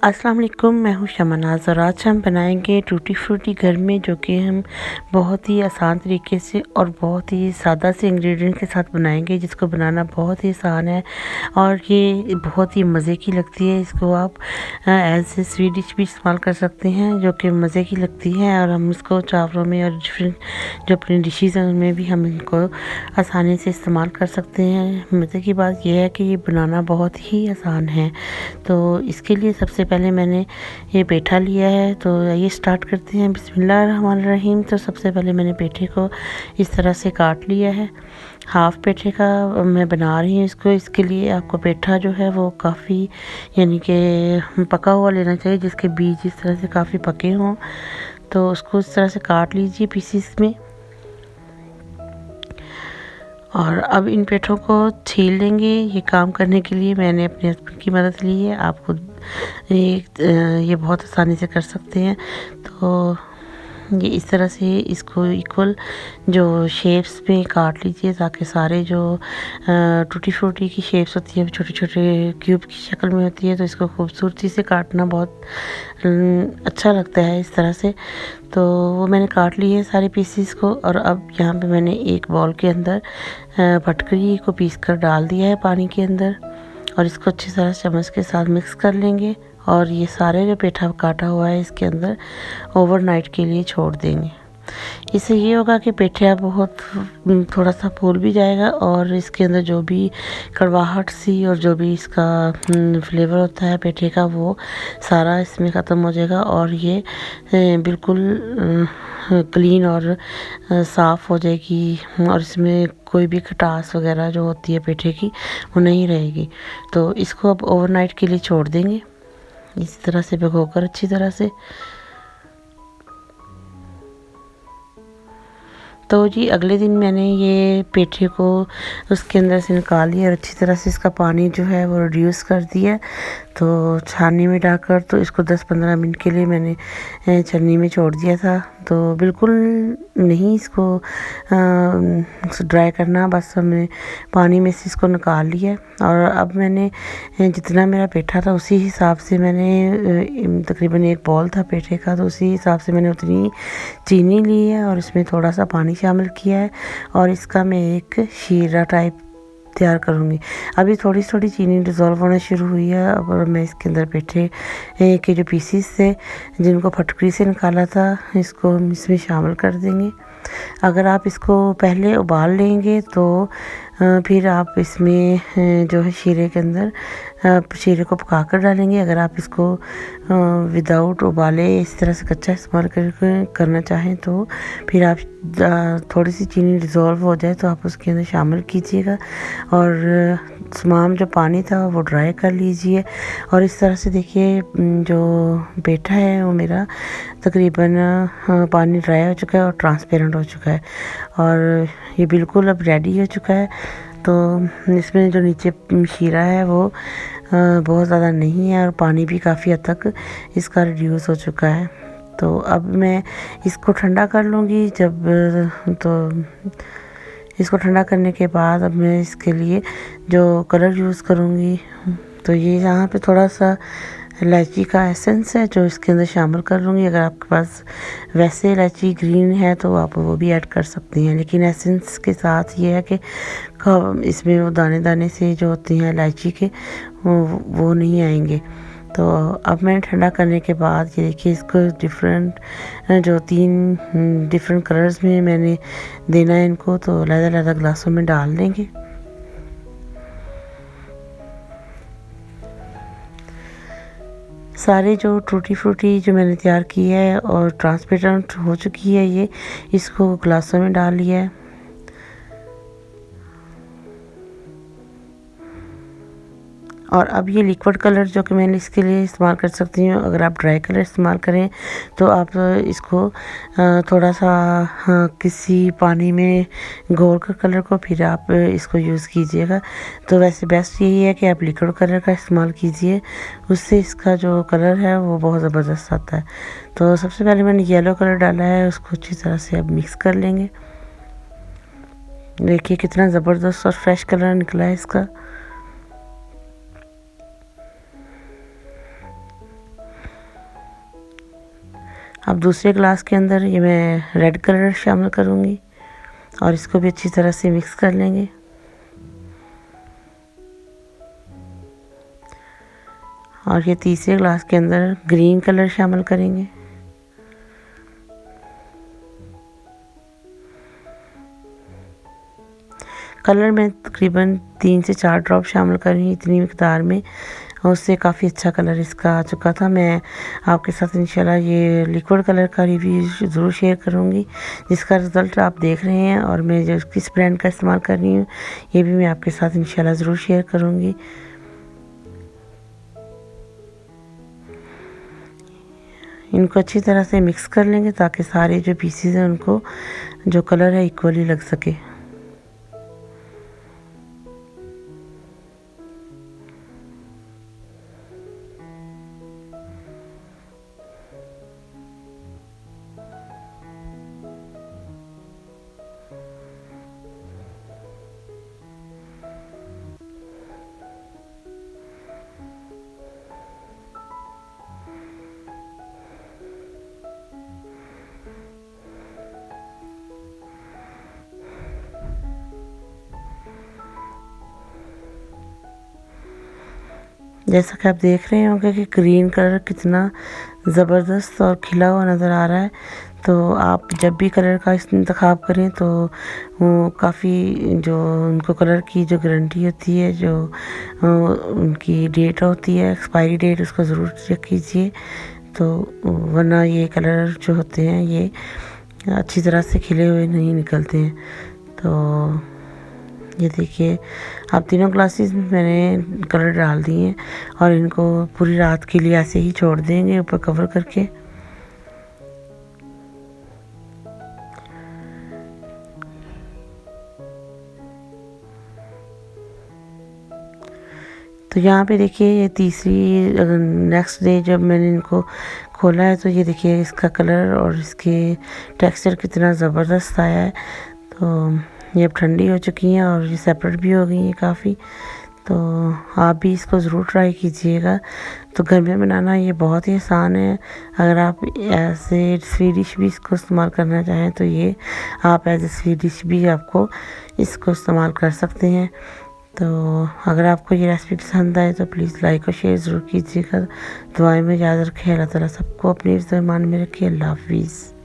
अस्सलाम वालेकुम, मैं हूँ शमनाज़ और आज हम बनाएंगे टूटी फ्रूटी घर में, जो कि हम बहुत ही आसान तरीके से और बहुत ही सादा से इंग्रेडिएंट के साथ बनाएंगे, जिसको बनाना बहुत ही आसान है और ये बहुत ही मज़े की लगती है। इसको आप एज ए स्वीट डिश भी इस्तेमाल कर सकते हैं, जो कि मज़े की लगती है। और हम इसको चावलों में और डिफरेंट जो अपनी डिशेज़ हैं उनमें भी हम इनको आसानी से इस्तेमाल कर सकते हैं। मज़े की बात यह है कि ये बनाना बहुत ही आसान है। तो इसके लिए सबसे पहले मैंने ये पेठा लिया है, तो ये स्टार्ट करते हैं। बिस्मिल्लाहिर्रहमानिर्रहीम। तो सबसे पहले मैंने पेठे को इस तरह से काट लिया है। हाफ़ पेठे का मैं बना रही हूँ इसको। इसके लिए आपको पेठा जो है वो काफ़ी यानी कि पका हुआ लेना चाहिए, जिसके बीज इस तरह से काफ़ी पके हों। तो उसको इस तरह से काट लीजिए पीसीस में। और अब इन पेठों को छील लेंगे। ये काम करने के लिए मैंने अपने हस्बैंड की मदद ली है। आप खुद ये बहुत आसानी से कर सकते हैं। तो ये इस तरह से इसको इक्वल जो शेप्स में काट लीजिए, ताकि सारे जो टूटी फ्रूटी की शेप्स होती है छोटे छोटे क्यूब की शक्ल में होती है, तो इसको खूबसूरती से काटना बहुत अच्छा लगता है इस तरह से। तो वो मैंने काट ली है सारे पीसीस को। और अब यहाँ पे मैंने एक बाउल के अंदर फटकरी को पीस कर डाल दिया है पानी के अंदर, और इसको अच्छी तरह चम्मच के साथ मिक्स कर लेंगे। और ये सारे जो पेठा काटा हुआ है इसके अंदर ओवरनाइट के लिए छोड़ देंगे। इससे ये होगा कि पेठा बहुत थोड़ा सा फूल भी जाएगा, और इसके अंदर जो भी कड़वाहट सी और जो भी इसका फ्लेवर होता है पेठे का, वो सारा इसमें ख़त्म हो जाएगा। और ये बिल्कुल क्लीन और साफ़ हो जाएगी, और इसमें कोई भी खटास वगैरह जो होती है पेठे की वो नहीं रहेगी। तो इसको अब ओवरनाइट के लिए छोड़ देंगे, इस तरह से भिगोकर अच्छी तरह से। तो जी अगले दिन मैंने ये पेठे को उसके अंदर से निकाल लिया और अच्छी तरह से इसका पानी जो है वो रिड्यूस कर दिया। तो छाननी में डालकर तो इसको 10-15 मिनट के लिए मैंने छन्नी में छोड़ दिया था। तो बिल्कुल नहीं इसको ड्राई करना, बस हमने पानी में से इसको निकाल लिया। और अब मैंने जितना मेरा पेठा था उसी हिसाब से मैंने तकरीबन एक बॉल था पेठे का, तो उसी हिसाब से मैंने उतनी चीनी ली है और इसमें थोड़ा सा पानी शामिल किया है। और इसका मैं एक शीरा टाइप तैयार करूँगी। अभी थोड़ी थोड़ी चीनी डिज़ोल्व होना शुरू हुई है। अब मैं इसके अंदर पेठे के जो पीसीस थे जिनको फटकरी से निकाला था, इसको हम इसमें शामिल कर देंगे। अगर आप इसको पहले उबाल लेंगे तो फिर आप इसमें जो है शीरे के अंदर शीरे को पका कर डालेंगे। अगर आप इसको विदाउट उबाले इस तरह से कच्चा इस्तेमाल करना चाहें, तो फिर आप थोड़ी सी चीनी डिज़ोल्व हो जाए तो आप उसके अंदर शामिल कीजिएगा, और तमाम जो पानी था वो ड्राई कर लीजिए। और इस तरह से देखिए जो पेठा है वो मेरा तकरीबन पानी ड्राई हो चुका है और ट्रांसपेरेंट हो चुका है, और ये बिल्कुल अब रेडी हो चुका है। तो इसमें जो नीचे शीरा है वो बहुत ज़्यादा नहीं है, और पानी भी काफ़ी हद तक इसका रिड्यूस हो चुका है। तो अब मैं इसको ठंडा कर लूँगी। तो इसको ठंडा करने के बाद अब मैं इसके लिए जो कलर यूज़ करूँगी, तो ये यहाँ पे थोड़ा सा इलायची का एसेंस है जो इसके अंदर शामिल कर लूँगी। अगर आपके पास वैसे इलायची ग्रीन है तो आप वो भी ऐड कर सकती हैं, लेकिन एसेंस के साथ ये है कि इसमें वो दाने दाने से जो होती हैं इलायची के वो नहीं आएंगे। तो अब मैंने ठंडा करने के बाद ये देखिए इसको डिफरेंट जो 3 डिफरेंट कलर्स में मैंने देना है इनको, तो अलग-अलग ग्लासों में डाल देंगे। सारे जो टूटी फ्रूटी जो मैंने तैयार की है और ट्रांसपेरेंट हो चुकी है, ये इसको ग्लासों में डाल लिया है। और अब ये लिक्विड कलर जो कि मैंने इसके लिए इस्तेमाल कर सकती हूँ। अगर आप ड्राई कलर इस्तेमाल करें तो आप इसको थोड़ा सा किसी पानी में घोल कर कलर को फिर आप इसको यूज़ कीजिएगा। तो वैसे बेस्ट यही है कि आप लिक्विड कलर का इस्तेमाल कीजिए, उससे इसका जो कलर है वो बहुत ज़बरदस्त आता है। तो सबसे पहले मैंने येलो कलर डाला है, उसको अच्छी तरह से अब मिक्स कर लेंगे। देखिए कितना ज़बरदस्त और फ्रेश कलर निकला है इसका। अब दूसरे ग्लास के अंदर ये मैं रेड कलर शामिल करूँगी और इसको भी अच्छी तरह से मिक्स कर लेंगे। और ये तीसरे ग्लास के अंदर ग्रीन कलर शामिल करेंगे। कलर मैं तकरीबन 3 से 4 ड्रॉप शामिल कर रही हूँ इतनी मिकदार में, और उससे काफ़ी अच्छा कलर इसका आ चुका था। मैं आपके साथ इंशाल्लाह ये लिक्विड कलर का रिव्यू ज़रूर शेयर करूँगी, जिसका रिज़ल्ट आप देख रहे हैं, और मैं जो किस ब्रांड का इस्तेमाल कर रही हूँ ये भी मैं आपके साथ इंशाल्लाह ज़रूर शेयर करूँगी। इनको अच्छी तरह से मिक्स कर लेंगे ताकि सारे जो पीसीज हैं उनको जो कलर है इक्वली लग सके। जैसा कि आप देख रहे होंगे कि ग्रीन कलर कितना ज़बरदस्त और खिला हुआ नज़र आ रहा है। तो आप जब भी कलर का इंतखाब करें तो वो काफ़ी जो उनको कलर की जो गारंटी होती है, जो उनकी डेट होती है, एक्सपायरी डेट, उसको ज़रूर चेक कीजिए। तो वरना ये कलर जो होते हैं ये अच्छी तरह से खिले हुए नहीं निकलते हैं। तो ये देखिए, अब तीनों ग्लासेस में मैंने कलर डाल दिए हैं और इनको पूरी रात के लिए ऐसे ही छोड़ देंगे ऊपर कवर करके। तो यहाँ पे देखिए ये तीसरी नेक्स्ट डे जब मैंने इनको खोला है तो ये देखिए इसका कलर और इसके टेक्सचर कितना ज़बरदस्त आया है। तो ये अब ठंडी हो चुकी हैं और ये सेपरेट भी हो गई हैं काफ़ी। तो आप भी इसको ज़रूर ट्राई कीजिएगा। तो घर में बनाना ये बहुत ही आसान है। अगर आप ऐसे स्वीट डिश भी इसको इस्तेमाल करना चाहें तो ये आप एज ए स्वीट डिश भी आपको इसको इस्तेमाल कर सकते हैं। तो अगर आपको ये रेसिपी पसंद आए तो प्लीज़ लाइक और शेयर ज़रूर कीजिएगा। दुआएं में याद रखें। अल्लाह ताला सबको अपनी ईमान में रखे। अल्लाह हाफिज़।